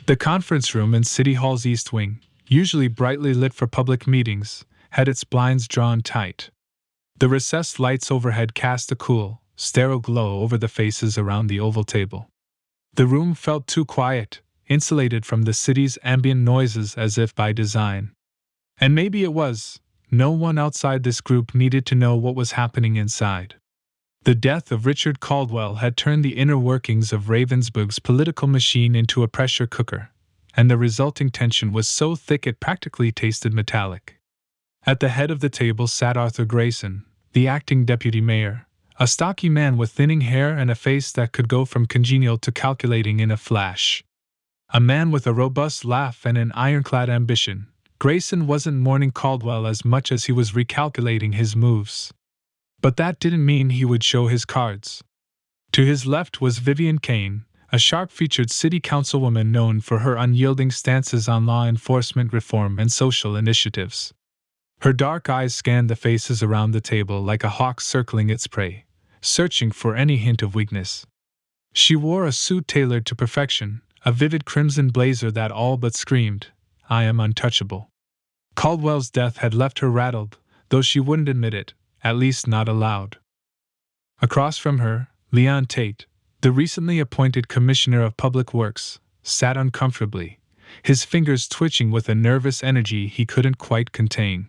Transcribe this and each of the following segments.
The conference room in City Hall's East Wing, usually brightly lit for public meetings, had its blinds drawn tight. The recessed lights overhead cast a cool, sterile glow over the faces around the oval table. The room felt too quiet, insulated from the city's ambient noises as if by design. And maybe it was. No one outside this group needed to know what was happening inside. The death of Richard Caldwell had turned the inner workings of Ravensburg's political machine into a pressure cooker, and the resulting tension was so thick it practically tasted metallic. At the head of the table sat Arthur Grayson, the acting deputy mayor, a stocky man with thinning hair and a face that could go from congenial to calculating in a flash. A man with a robust laugh and an ironclad ambition. Grayson wasn't mourning Caldwell as much as he was recalculating his moves. But that didn't mean he would show his cards. To his left was Vivian Kane, a sharp-featured city councilwoman known for her unyielding stances on law enforcement reform and social initiatives. Her dark eyes scanned the faces around the table like a hawk circling its prey, searching for any hint of weakness. She wore a suit tailored to perfection, a vivid crimson blazer that all but screamed, "I am untouchable." Caldwell's death had left her rattled, though she wouldn't admit it, at least not aloud. Across from her, Leon Tate, the recently appointed Commissioner of Public Works, sat uncomfortably, his fingers twitching with a nervous energy he couldn't quite contain.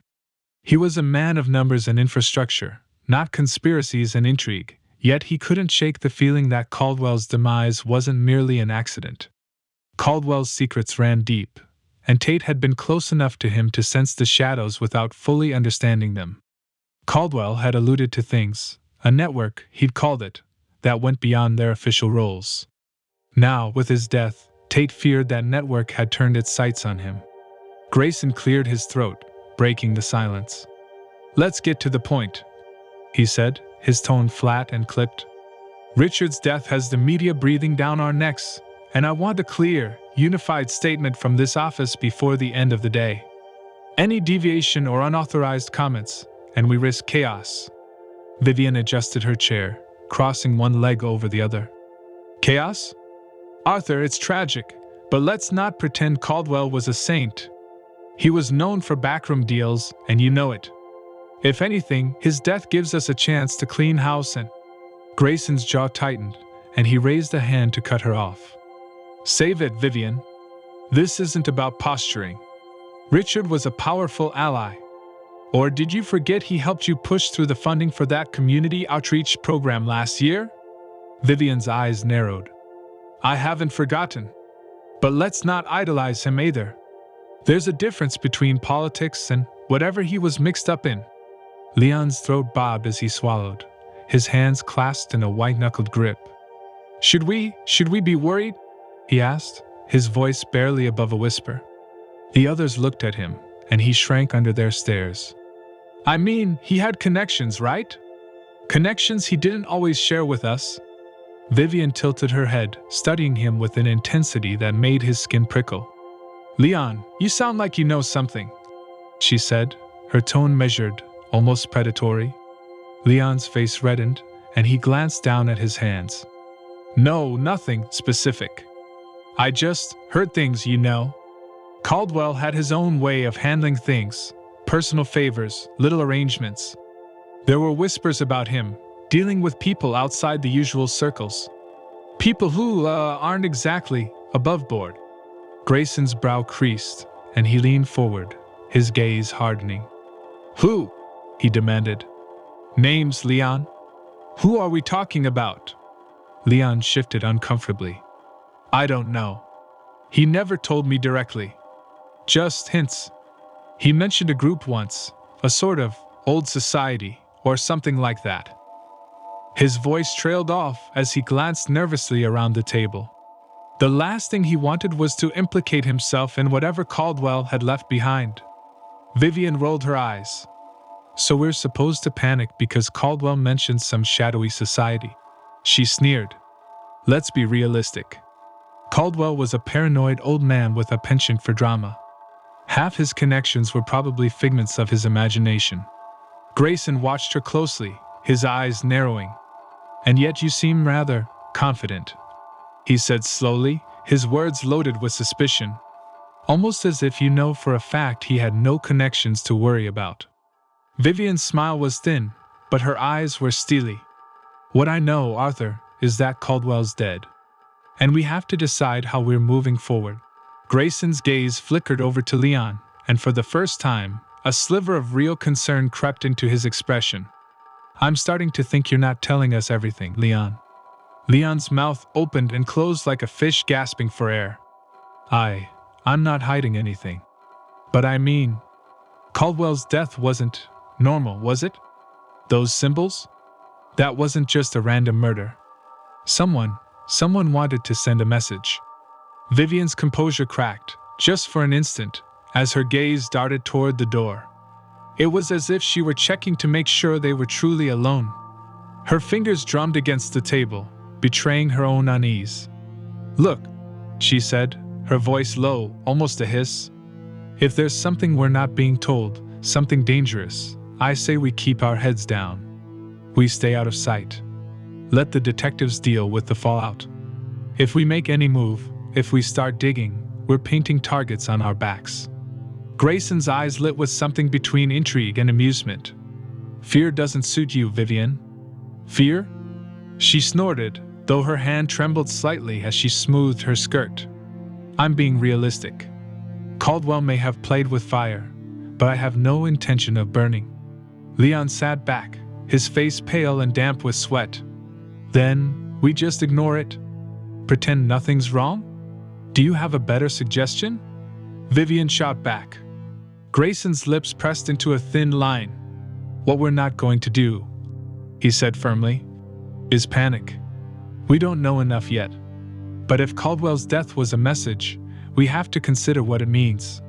He was a man of numbers and infrastructure, not conspiracies and intrigue, yet he couldn't shake the feeling that Caldwell's demise wasn't merely an accident. Caldwell's secrets ran deep, and Tate had been close enough to him to sense the shadows without fully understanding them. Caldwell had alluded to things, a network, he'd called it, that went beyond their official roles. Now, with his death, Tate feared that network had turned its sights on him. Grayson cleared his throat, breaking the silence. "Let's get to the point," he said, his tone flat and clipped. "Richard's death has the media breathing down our necks, and I want a clear, unified statement from this office before the end of the day. Any deviation or unauthorized comments, and we risk chaos." Vivian adjusted her chair, crossing one leg over the other. "Chaos? Arthur, it's tragic, but let's not pretend Caldwell was a saint. He was known for backroom deals, and you know it. If anything, his death gives us a chance to clean house and—" Grayson's jaw tightened, and he raised a hand to cut her off. "Save it, Vivian. This isn't about posturing. Richard was a powerful ally. Or did you forget he helped you push through the funding for that community outreach program last year?" Vivian's eyes narrowed. "I haven't forgotten. But let's not idolize him either. There's a difference between politics and whatever he was mixed up in." Leon's throat bobbed as he swallowed, his hands clasped in a white-knuckled grip. Should we be worried?" he asked, his voice barely above a whisper. The others looked at him, and he shrank under their stares. "I mean, he had connections, right? Connections he didn't always share with us." Vivian tilted her head, studying him with an intensity that made his skin prickle. "Leon, you sound like you know something," she said, her tone measured, almost predatory. Leon's face reddened, and he glanced down at his hands. "No, nothing specific. I just heard things, you know. Caldwell had his own way of handling things, personal favors, little arrangements. There were whispers about him, dealing with people outside the usual circles. People who, aren't exactly above board." Grayson's brow creased, and he leaned forward, his gaze hardening. "Who?" he demanded. "Names, Leon? Who are we talking about?" Leon shifted uncomfortably. "I don't know. He never told me directly. Just hints. He mentioned a group once, a sort of old society, or something like that." His voice trailed off as he glanced nervously around the table. The last thing he wanted was to implicate himself in whatever Caldwell had left behind. Vivian rolled her eyes. "So we're supposed to panic because Caldwell mentioned some shadowy society?" She sneered. "Let's be realistic. Caldwell was a paranoid old man with a penchant for drama. Half his connections were probably figments of his imagination." Grayson watched her closely, his eyes narrowing. "And yet you seem rather confident," he said slowly, his words loaded with suspicion, almost as if you know for a fact he had no connections to worry about. Vivian's smile was thin, but her eyes were steely. What I know, Arthur, is that Caldwell's dead. And we have to decide how we're moving forward. Grayson's gaze flickered over to Leon, and for the first time, a sliver of real concern crept into his expression. I'm starting to think you're not telling us everything, Leon. Leon's mouth opened and closed like a fish gasping for air. I'm not hiding anything. But I mean, Caldwell's death wasn't normal, was it? Those symbols? That wasn't just a random murder. Someone wanted to send a message. Vivian's composure cracked, just for an instant, as her gaze darted toward the door. It was as if she were checking to make sure they were truly alone. Her fingers drummed against the table, betraying her own unease. Look, she said, her voice low, almost a hiss. If there's something we're not being told, something dangerous, I say we keep our heads down. We stay out of sight. Let the detectives deal with the fallout. If we make any move, if we start digging, we're painting targets on our backs. Grayson's eyes lit with something between intrigue and amusement. Fear doesn't suit you, Vivian. Fear? She snorted, though her hand trembled slightly as she smoothed her skirt. I'm being realistic. Caldwell may have played with fire, but I have no intention of burning. Leon sat back, his face pale and damp with sweat. Then, we just ignore it? Pretend nothing's wrong? Do you have a better suggestion? Vivian shot back. Grayson's lips pressed into a thin line. What we're not going to do, he said firmly, is panic. We don't know enough yet. But if Caldwell's death was a message, we have to consider what it means.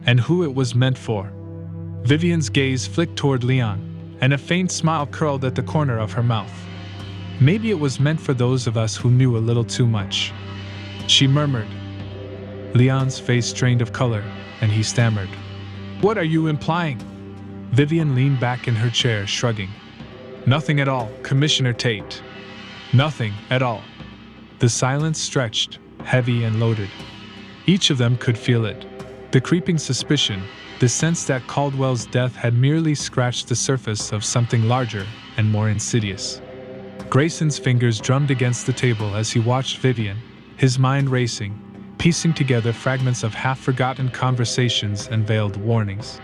And who it was meant for. Vivian's gaze flicked toward Leon, and a faint smile curled at the corner of her mouth. Maybe it was meant for those of us who knew a little too much. She murmured. Leon's face strained of color, and he stammered. What are you implying? Vivian leaned back in her chair, shrugging. Nothing at all, Commissioner Tate. Nothing at all. The silence stretched, heavy and loaded. Each of them could feel it. The creeping suspicion, the sense that Caldwell's death had merely scratched the surface of something larger and more insidious. Grayson's fingers drummed against the table as he watched Vivian, his mind racing, piecing together fragments of half-forgotten conversations and veiled warnings.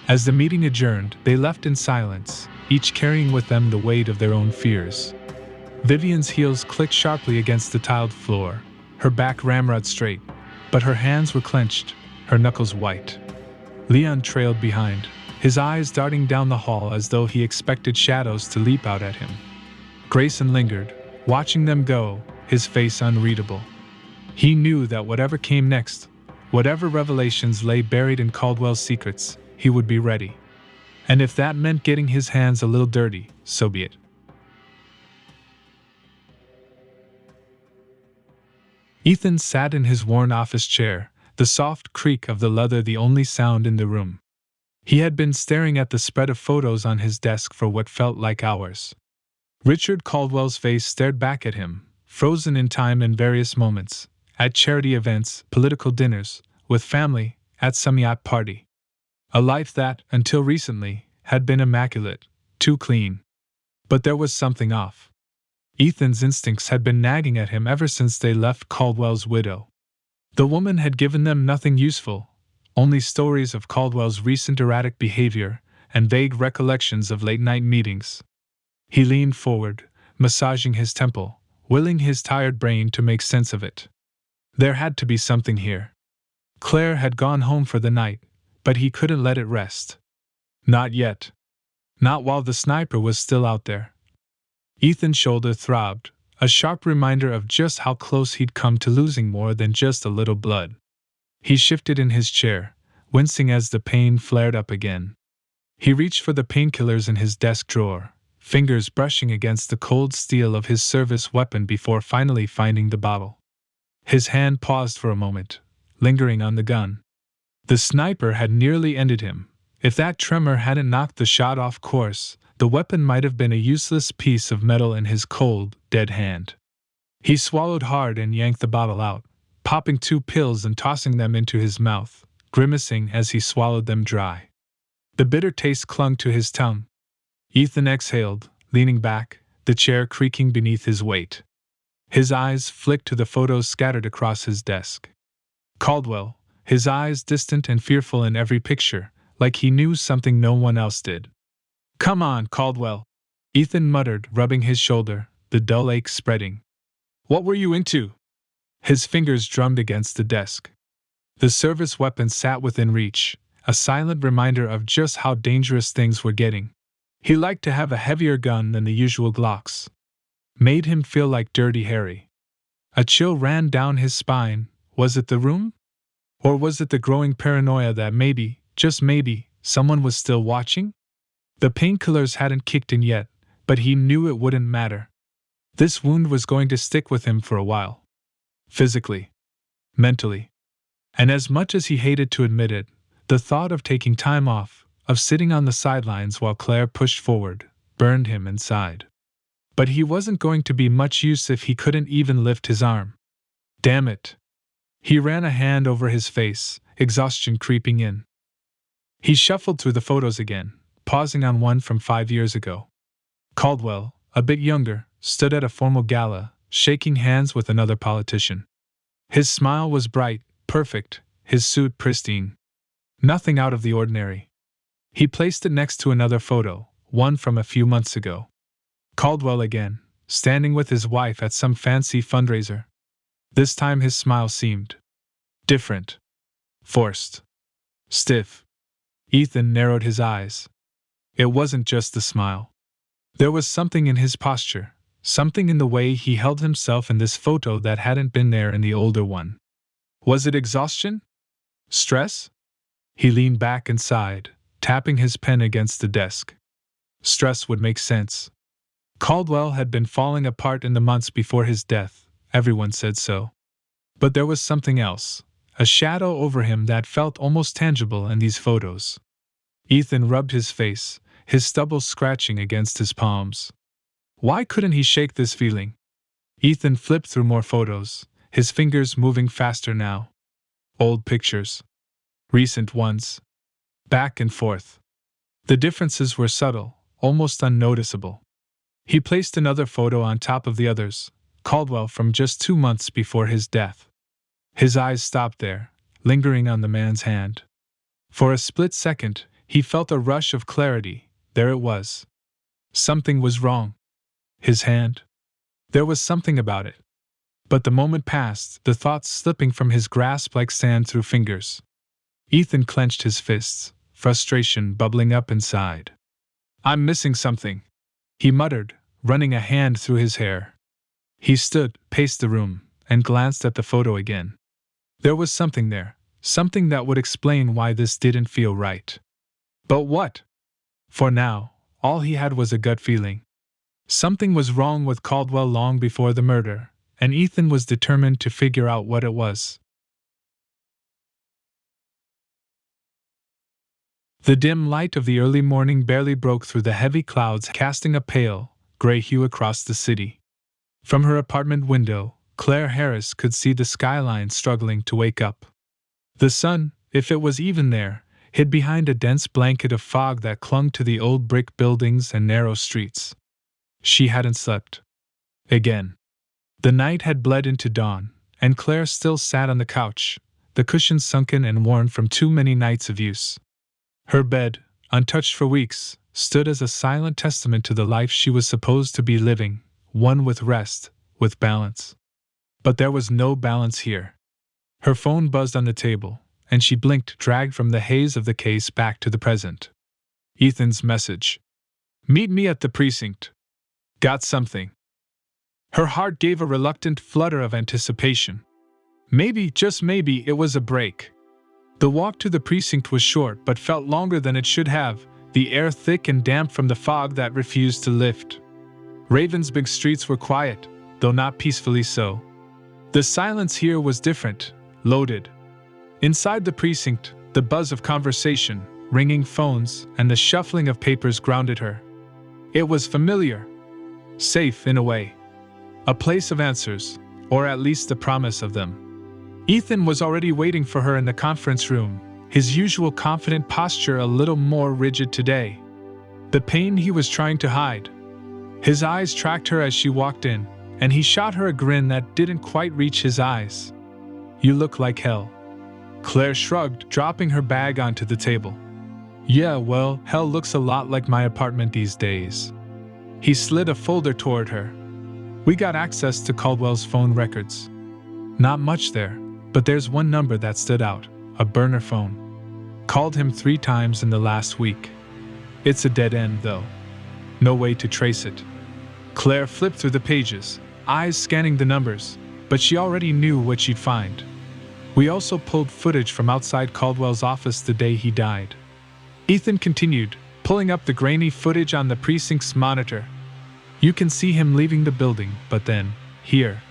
As the meeting adjourned, they left in silence, each carrying with them the weight of their own fears. Vivian's heels clicked sharply against the tiled floor, her back ramrod straight, but her hands were clenched, her knuckles white. Leon trailed behind, his eyes darting down the hall as though he expected shadows to leap out at him. Grayson lingered, watching them go, his face unreadable. He knew that whatever came next, whatever revelations lay buried in Caldwell's secrets, he would be ready. And if that meant getting his hands a little dirty, so be it. Ethan sat in his worn office chair, the soft creak of the leather the only sound in the room. He had been staring at the spread of photos on his desk for what felt like hours. Richard Caldwell's face stared back at him, frozen in time in various moments, at charity events, political dinners, with family, at some yacht party. A life that, until recently, had been immaculate, too clean. But there was something off. Ethan's instincts had been nagging at him ever since they left Caldwell's widow. The woman had given them nothing useful, only stories of Caldwell's recent erratic behavior and vague recollections of late-night meetings. He leaned forward, massaging his temple, willing his tired brain to make sense of it. There had to be something here. Claire had gone home for the night, but he couldn't let it rest. Not yet. Not while the sniper was still out there. Ethan's shoulder throbbed, a sharp reminder of just how close he'd come to losing more than just a little blood. He shifted in his chair, wincing as the pain flared up again. He reached for the painkillers in his desk drawer, fingers brushing against the cold steel of his service weapon before finally finding the bottle. His hand paused for a moment, lingering on the gun. The sniper had nearly ended him. If that tremor hadn't knocked the shot off course, the weapon might have been a useless piece of metal in his cold, dead hand. He swallowed hard and yanked the bottle out, popping 2 pills and tossing them into his mouth, grimacing as he swallowed them dry. The bitter taste clung to his tongue. Ethan exhaled, leaning back, the chair creaking beneath his weight. His eyes flicked to the photos scattered across his desk. Caldwell, his eyes distant and fearful in every picture, like he knew something no one else did. "Come on, Caldwell," Ethan muttered, rubbing his shoulder, the dull ache spreading. "What were you into?" His fingers drummed against the desk. The service weapon sat within reach, a silent reminder of just how dangerous things were getting. He liked to have a heavier gun than the usual Glocks. Made him feel like Dirty Harry. A chill ran down his spine. Was it the room? Or was it the growing paranoia that maybe, just maybe, someone was still watching? The painkillers hadn't kicked in yet, but he knew it wouldn't matter. This wound was going to stick with him for a while. Physically. Mentally. And as much as he hated to admit it, the thought of taking time off, of sitting on the sidelines while Claire pushed forward, burned him inside. But he wasn't going to be much use if he couldn't even lift his arm. Damn it. He ran a hand over his face, exhaustion creeping in. He shuffled through the photos again, pausing on one from 5 years ago. Caldwell, a bit younger, stood at a formal gala, shaking hands with another politician. His smile was bright, perfect, his suit pristine. Nothing out of the ordinary. He placed it next to another photo, one from a few months ago. Caldwell again, standing with his wife at some fancy fundraiser. This time his smile seemed different. Forced. Stiff. Ethan narrowed his eyes. It wasn't just the smile. There was something in his posture, something in the way he held himself in this photo that hadn't been there in the older one. Was it exhaustion? Stress? He leaned back and sighed, tapping his pen against the desk. Stress would make sense. Caldwell had been falling apart in the months before his death, everyone said so. But there was something else, a shadow over him that felt almost tangible in these photos. Ethan rubbed his face, his stubble scratching against his palms. Why couldn't he shake this feeling? Ethan flipped through more photos, his fingers moving faster now. Old pictures. Recent ones. Back and forth. The differences were subtle, almost unnoticeable. He placed another photo on top of the others, Caldwell from just 2 months before his death. His eyes stopped there, lingering on the man's hand. For a split second, he felt a rush of clarity. There it was. Something was wrong. His hand? There was something about it. But the moment passed, the thoughts slipping from his grasp like sand through fingers. Ethan clenched his fists, frustration bubbling up inside. "I'm missing something," he muttered, running a hand through his hair. He stood, paced the room, and glanced at the photo again. There was something there, something that would explain why this didn't feel right. But what? For now, all he had was a gut feeling. Something was wrong with Caldwell long before the murder, and Ethan was determined to figure out what it was. The dim light of the early morning barely broke through the heavy clouds, casting a pale, gray hue across the city. From her apartment window, Claire Harris could see the skyline struggling to wake up. The sun, if it was even there, hid behind a dense blanket of fog that clung to the old brick buildings and narrow streets. She hadn't slept. Again. The night had bled into dawn, and Claire still sat on the couch, the cushions sunken and worn from too many nights of use. Her bed, untouched for weeks, stood as a silent testament to the life she was supposed to be living, one with rest, with balance. But there was no balance here. Her phone buzzed on the table, and she blinked, dragged from the haze of the case back to the present. Ethan's message. "Meet me at the precinct. Got something." Her heart gave a reluctant flutter of anticipation. Maybe, just maybe, it was a break. The walk to the precinct was short but felt longer than it should have, the air thick and damp from the fog that refused to lift. Ravensburg streets were quiet, though not peacefully so. The silence here was different, loaded. Inside the precinct, the buzz of conversation, ringing phones, and the shuffling of papers grounded her. It was familiar. Safe in a way. A place of answers, or at least the promise of them. Ethan was already waiting for her in the conference room, his usual confident posture a little more rigid today. The pain he was trying to hide. His eyes tracked her as she walked in, and he shot her a grin that didn't quite reach his eyes. "You look like hell." Claire shrugged, dropping her bag onto the table. "Yeah, well, hell looks a lot like my apartment these days." He slid a folder toward her. "We got access to Caldwell's phone records. Not much there, but there's one number that stood out, a burner phone. Called him 3 times in the last week. It's a dead end, though. No way to trace it." Claire flipped through the pages, eyes scanning the numbers, but she already knew what she'd find. "We also pulled footage from outside Caldwell's office the day he died." Ethan continued, pulling up the grainy footage on the precinct's monitor. "You can see him leaving the building, but then, here."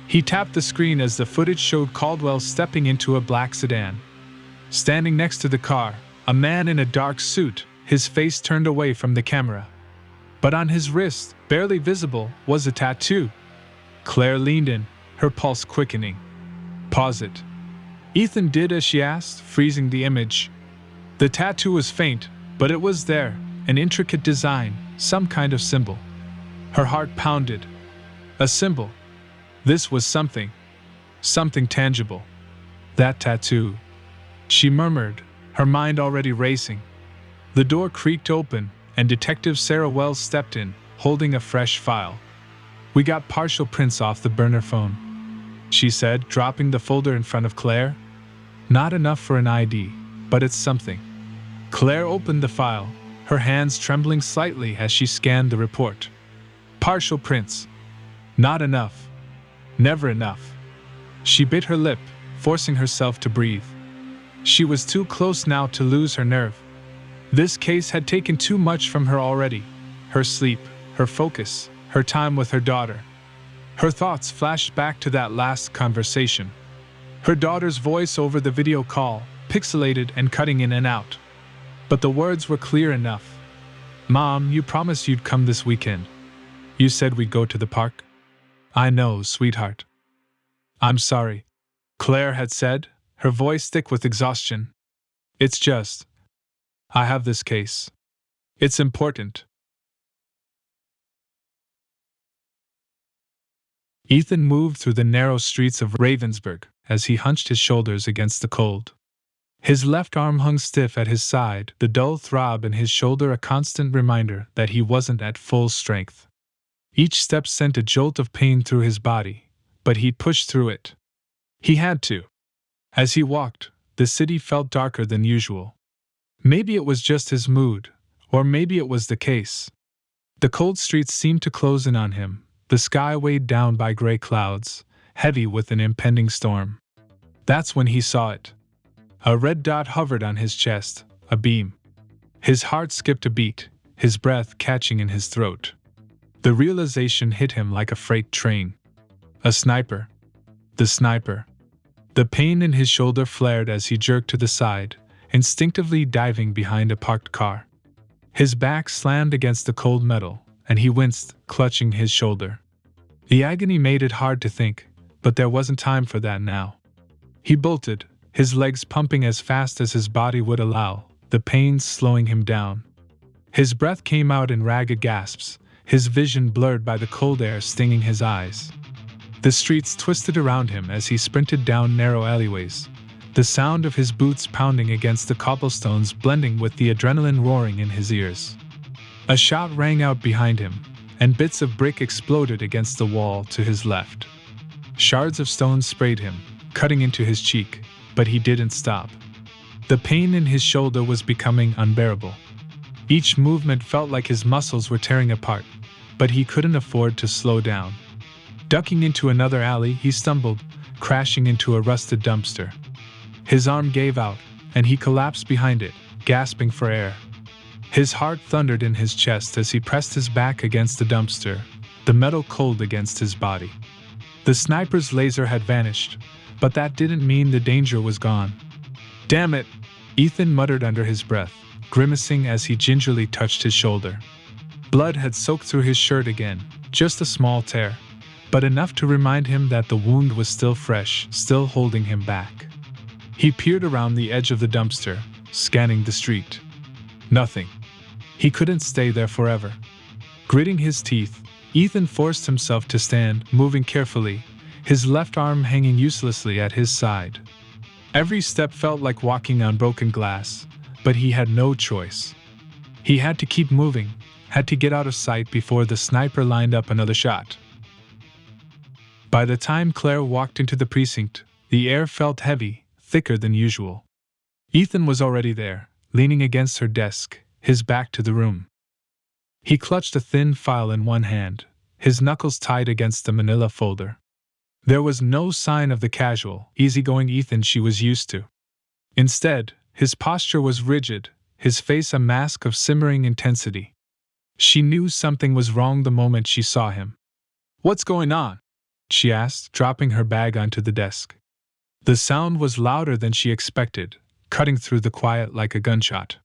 He tapped the screen as the footage showed Caldwell stepping into a black sedan. Standing next to the car, a man in a dark suit, his face turned away from the camera. But on his wrist, barely visible, was a tattoo. Claire leaned in, her pulse quickening. "Pause it." Ethan did as she asked, freezing the image. The tattoo was faint, but it was there, an intricate design, some kind of symbol. Her heart pounded. A symbol. This was something. Something tangible. That tattoo. She murmured, her mind already racing. The door creaked open, and Detective Sarah Wells stepped in, holding a fresh file. "We got partial prints off the burner phone," she said, dropping the folder in front of Claire. "Not enough for an ID, but it's something." Claire opened the file, her hands trembling slightly as she scanned the report. Partial prints. Not enough. Never enough. She bit her lip, forcing herself to breathe. She was too close now to lose her nerve. This case had taken too much from her already. Her sleep, her focus, her time with her daughter. Her thoughts flashed back to that last conversation. Her daughter's voice over the video call, pixelated and cutting in and out. But the words were clear enough. "Mom, you promised you'd come this weekend. You said we'd go to the park?" "I know, sweetheart." "I'm sorry," Claire had said, her voice thick with exhaustion. "It's just, I have this case. It's important." Ethan moved through the narrow streets of Ravensburg as he hunched his shoulders against the cold. His left arm hung stiff at his side, the dull throb in his shoulder a constant reminder that he wasn't at full strength. Each step sent a jolt of pain through his body, but he'd pushed through it. He had to. As he walked, the city felt darker than usual. Maybe it was just his mood, or maybe it was the case. The cold streets seemed to close in on him, the sky weighed down by gray clouds, heavy with an impending storm. That's when he saw it. A red dot hovered on his chest, a beam. His heart skipped a beat, his breath catching in his throat. The realization hit him like a freight train. A sniper. The sniper. The pain in his shoulder flared as he jerked to the side, instinctively diving behind a parked car. His back slammed against the cold metal, and he winced, clutching his shoulder. The agony made it hard to think, but there wasn't time for that now. He bolted, his legs pumping as fast as his body would allow, the pain slowing him down. His breath came out in ragged gasps, his vision blurred by the cold air stinging his eyes. The streets twisted around him as he sprinted down narrow alleyways, the sound of his boots pounding against the cobblestones blending with the adrenaline roaring in his ears. A shout rang out behind him, and bits of brick exploded against the wall to his left. Shards of stone sprayed him, cutting into his cheek, but he didn't stop. The pain in his shoulder was becoming unbearable. Each movement felt like his muscles were tearing apart, but he couldn't afford to slow down. Ducking into another alley, he stumbled, crashing into a rusted dumpster. His arm gave out, and he collapsed behind it, gasping for air. His heart thundered in his chest as he pressed his back against the dumpster, the metal cold against his body. The sniper's laser had vanished, but that didn't mean the danger was gone. "Damn it!" Ethan muttered under his breath, grimacing as he gingerly touched his shoulder. Blood had soaked through his shirt again, just a small tear, but enough to remind him that the wound was still fresh, still holding him back. He peered around the edge of the dumpster, scanning the street. Nothing. He couldn't stay there forever. Gritting his teeth, Ethan forced himself to stand, moving carefully, his left arm hanging uselessly at his side. Every step felt like walking on broken glass, but he had no choice. He had to keep moving, had to get out of sight before the sniper lined up another shot. By the time Claire walked into the precinct, the air felt heavy, thicker than usual. Ethan was already there, leaning against her desk, his back to the room. He clutched a thin file in one hand, his knuckles tied against the manila folder. There was no sign of the casual, easygoing Ethan she was used to. Instead, his posture was rigid, his face a mask of simmering intensity. She knew something was wrong the moment she saw him. "What's going on?" she asked, dropping her bag onto the desk. The sound was louder than she expected, cutting through the quiet like a gunshot.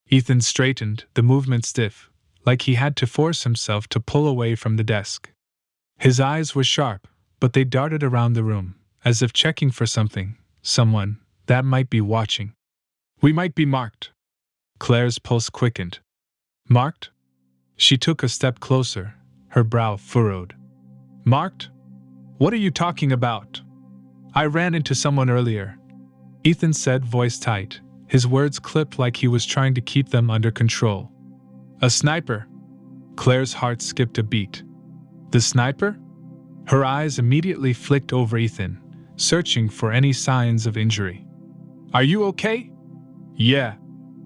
Ethan straightened, the movement stiff, like he had to force himself to pull away from the desk. His eyes were sharp, but they darted around the room, as if checking for something, someone, that might be watching. "We might be marked." Claire's pulse quickened. "Marked?" She took a step closer, her brow furrowed. "Marked? What are you talking about?" "I ran into someone earlier," Ethan said, voice tight, his words clipped like he was trying to keep them under control. "A sniper?" Claire's heart skipped a beat. "The sniper?" Her eyes immediately flicked over Ethan, searching for any signs of injury. "Are you okay?" "Yeah,"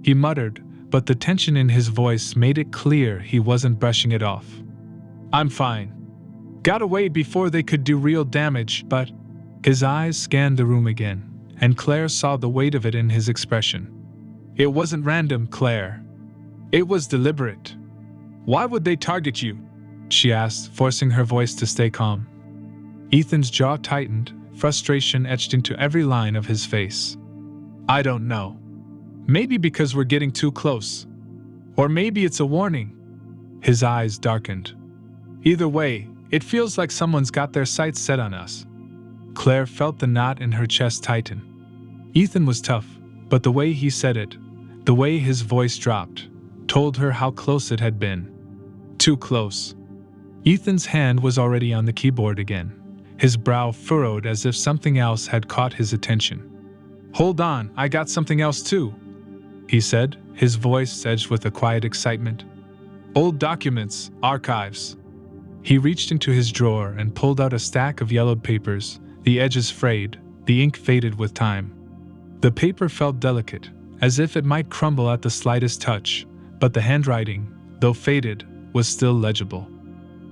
he muttered, but the tension in his voice made it clear he wasn't brushing it off. "I'm fine. Got away before they could do real damage, but..." His eyes scanned the room again, and Claire saw the weight of it in his expression. "It wasn't random, Claire. It was deliberate." "Why would they target you?" she asked, forcing her voice to stay calm. Ethan's jaw tightened, frustration etched into every line of his face. "I don't know. Maybe because we're getting too close. Or maybe it's a warning." His eyes darkened. "Either way, it feels like someone's got their sights set on us." Claire felt the knot in her chest tighten. Ethan was tough, but the way he said it, the way his voice dropped, told her how close it had been. Too close. Ethan's hand was already on the keyboard again, his brow furrowed as if something else had caught his attention. "Hold on, I got something else too," he said, his voice edged with a quiet excitement. "Old documents, archives." He reached into his drawer and pulled out a stack of yellowed papers, the edges frayed, the ink faded with time. The paper felt delicate, as if it might crumble at the slightest touch, but the handwriting, though faded, was still legible.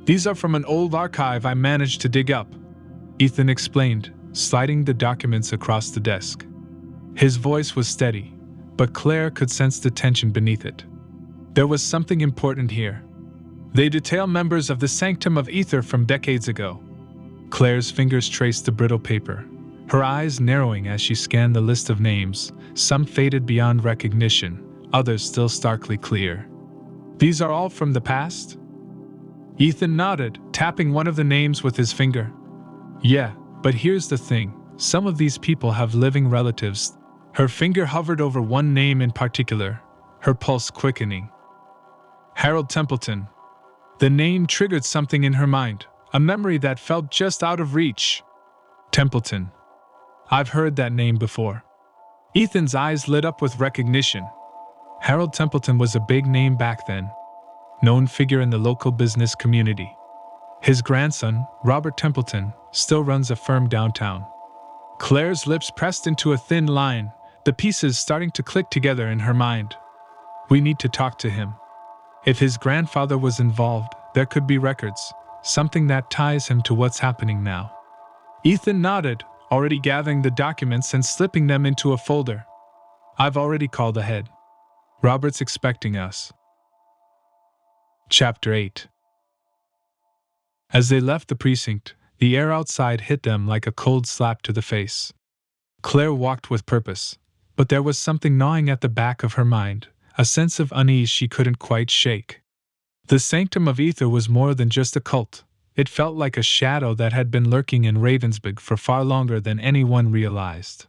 "These are from an old archive I managed to dig up," Ethan explained, sliding the documents across the desk. His voice was steady, but Claire could sense the tension beneath it. There was something important here. "They detail members of the Sanctum of Ether from decades ago." Claire's fingers traced the brittle paper, her eyes narrowing as she scanned the list of names, some faded beyond recognition, others still starkly clear. "These are all from the past?" Ethan nodded, tapping one of the names with his finger. "Yeah, but here's the thing, some of these people have living relatives." Her finger hovered over one name in particular, her pulse quickening. Harold Templeton. The name triggered something in her mind, a memory that felt just out of reach. Templeton. I've heard that name before. Ethan's eyes lit up with recognition. Harold Templeton was a big name back then, known figure in the local business community. His grandson, Robert Templeton, still runs a firm downtown. Claire's lips pressed into a thin line, the pieces starting to click together in her mind. We need to talk to him. If his grandfather was involved, there could be records, something that ties him to what's happening now. Ethan nodded, already gathering the documents and slipping them into a folder. I've already called ahead. Robert's expecting us. Chapter 8. As they left the precinct, the air outside hit them like a cold slap to the face. Claire walked with purpose, but there was something gnawing at the back of her mind, a sense of unease she couldn't quite shake. The Sanctum of Ether was more than just a cult. It felt like a shadow that had been lurking in Ravensburg for far longer than anyone realized.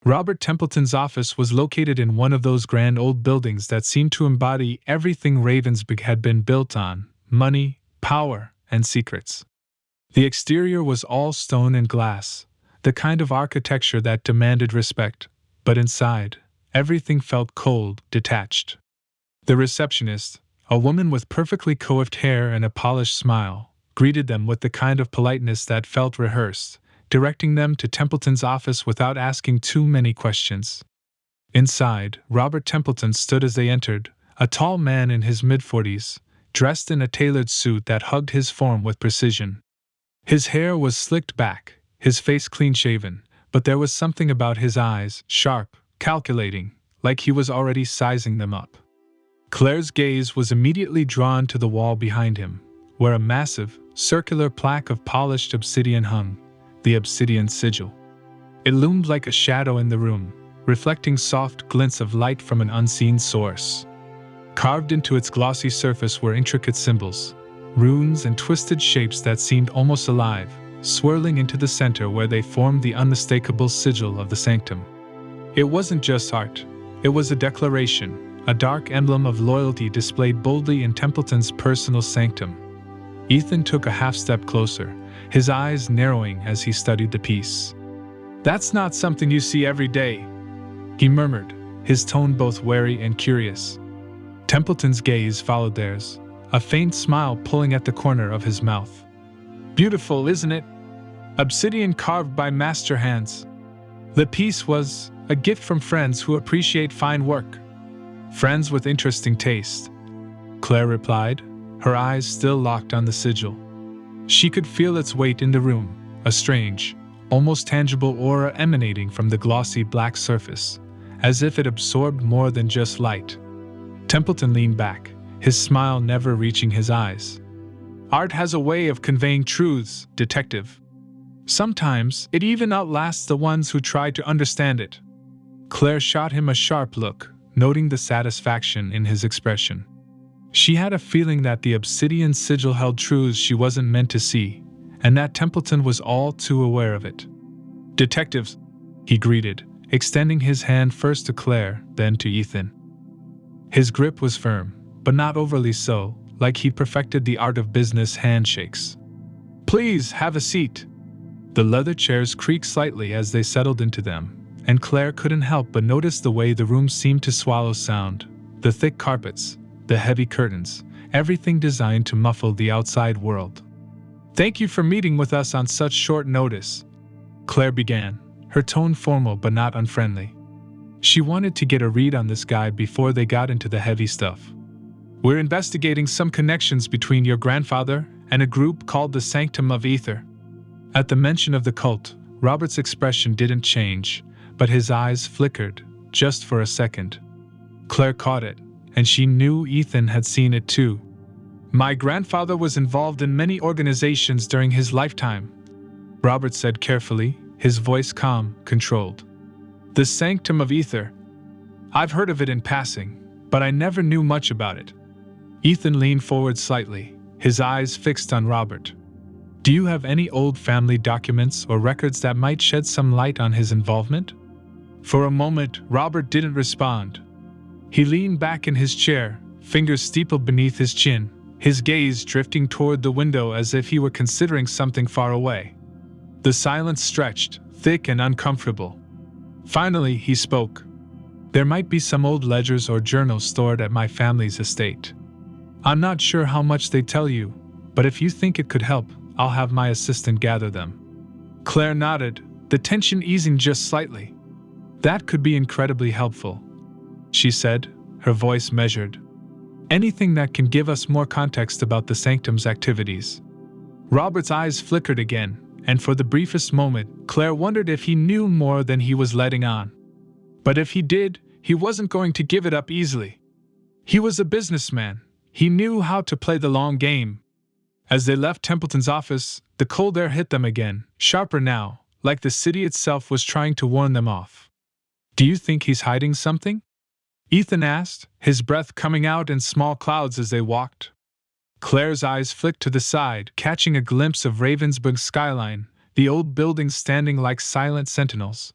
Robert Templeton's office was located in one of those grand old buildings that seemed to embody everything Ravensburg had been built on: money, power, and secrets. The exterior was all stone and glass, the kind of architecture that demanded respect, but inside, everything felt cold, detached. The receptionist, a woman with perfectly coiffed hair and a polished smile, greeted them with the kind of politeness that felt rehearsed, directing them to Templeton's office without asking too many questions. Inside, Robert Templeton stood as they entered, a tall man in his mid-40s, dressed in a tailored suit that hugged his form with precision. His hair was slicked back, his face clean-shaven, but there was something about his eyes, sharp, calculating, like he was already sizing them up. Claire's gaze was immediately drawn to the wall behind him, where a massive, circular plaque of polished obsidian hung, the obsidian sigil. It loomed like a shadow in the room, reflecting soft glints of light from an unseen source. Carved into its glossy surface were intricate symbols, runes and twisted shapes that seemed almost alive, swirling into the center where they formed the unmistakable sigil of the sanctum. It wasn't just art, it was a declaration, a dark emblem of loyalty displayed boldly in Templeton's personal sanctum. Ethan took a half-step closer, his eyes narrowing as he studied the piece. "That's not something you see every day," he murmured, his tone both wary and curious. Templeton's gaze followed theirs, a faint smile pulling at the corner of his mouth. "Beautiful, isn't it? Obsidian carved by master hands. The piece was a gift from friends who appreciate fine work." "Friends with interesting taste," Claire replied, her eyes still locked on the sigil. She could feel its weight in the room, a strange, almost tangible aura emanating from the glossy black surface, as if it absorbed more than just light. Templeton leaned back, his smile never reaching his eyes. "Art has a way of conveying truths, detective. Sometimes it even outlasts the ones who try to understand it." Claire shot him a sharp look, noting the satisfaction in his expression. She had a feeling that the obsidian sigil held truths she wasn't meant to see, and that Templeton was all too aware of it. "Detectives," he greeted, extending his hand first to Claire, then to Ethan. His grip was firm, but not overly so, like he'd perfected the art of business handshakes. "Please, have a seat." The leather chairs creaked slightly as they settled into them, and Claire couldn't help but notice the way the room seemed to swallow sound, the thick carpets, the heavy curtains, everything designed to muffle the outside world. "Thank you for meeting with us on such short notice," Claire began, her tone formal but not unfriendly. She wanted to get a read on this guy before they got into the heavy stuff. "We're investigating some connections between your grandfather and a group called the Sanctum of Ether." At the mention of the cult, Robert's expression didn't change, but his eyes flickered, just for a second. Claire caught it, and she knew Ethan had seen it too. "My grandfather was involved in many organizations during his lifetime," Robert said carefully, his voice calm, controlled. "The Sanctum of Ether. I've heard of it in passing, but I never knew much about it." Ethan leaned forward slightly, his eyes fixed on Robert. "Do you have any old family documents or records that might shed some light on his involvement?" For a moment, Robert didn't respond. He leaned back in his chair, fingers steepled beneath his chin, his gaze drifting toward the window as if he were considering something far away. The silence stretched, thick and uncomfortable. Finally, he spoke. "There might be some old ledgers or journals stored at my family's estate. I'm not sure how much they tell you, but if you think it could help, I'll have my assistant gather them." Claire nodded, the tension easing just slightly. "That could be incredibly helpful," she said, her voice measured. "Anything that can give us more context about the Sanctum's activities." Robert's eyes flickered again, and for the briefest moment, Claire wondered if he knew more than he was letting on. But if he did, he wasn't going to give it up easily. He was a businessman. He knew how to play the long game. As they left Templeton's office, the cold air hit them again, sharper now, like the city itself was trying to warn them off. "Do you think he's hiding something?" Ethan asked, his breath coming out in small clouds as they walked. Claire's eyes flicked to the side, catching a glimpse of Ravensburg's skyline, the old buildings standing like silent sentinels.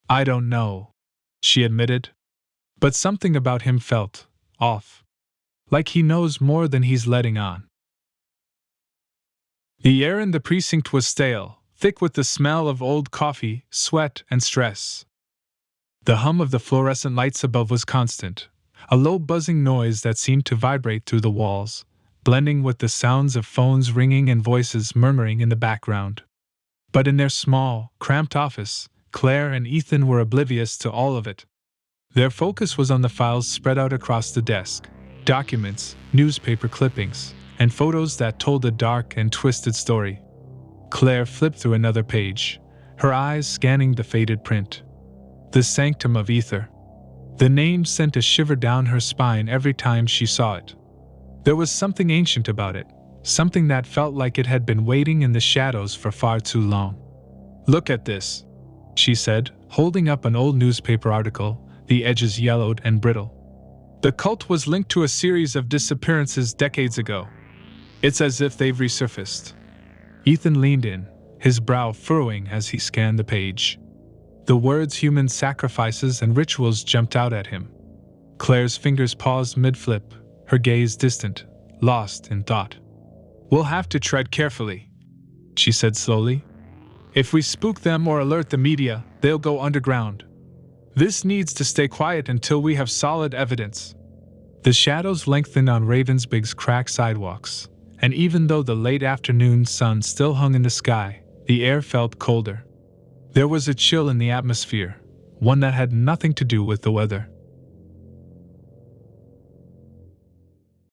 I don't know, she admitted. But something about him felt off. Like he knows more than he's letting on. The air in the precinct was stale, thick with the smell of old coffee, sweat, and stress. The hum of the fluorescent lights above was constant, a low buzzing noise that seemed to vibrate through the walls, blending with the sounds of phones ringing and voices murmuring in the background. But in their small, cramped office, Claire and Ethan were oblivious to all of it. Their focus was on the files spread out across the desk, documents, newspaper clippings, and photos that told a dark and twisted story. Claire flipped through another page, her eyes scanning the faded print. The Sanctum of Ether. The name sent a shiver down her spine every time she saw it. There was something ancient about it, something that felt like it had been waiting in the shadows for far too long. Look at this, she said, holding up an old newspaper article, the edges yellowed and brittle. The cult was linked to a series of disappearances decades ago. It's as if they've resurfaced. Ethan leaned in, his brow furrowing as he scanned the page. The words human sacrifices and rituals jumped out at him. Claire's fingers paused mid-flip, her gaze distant, lost in thought. We'll have to tread carefully, she said slowly. If we spook them or alert the media, they'll go underground. This needs to stay quiet until we have solid evidence. The shadows lengthened on Ravensburg's cracked sidewalks, and even though the late afternoon sun still hung in the sky, the air felt colder. There was a chill in the atmosphere, one that had nothing to do with the weather.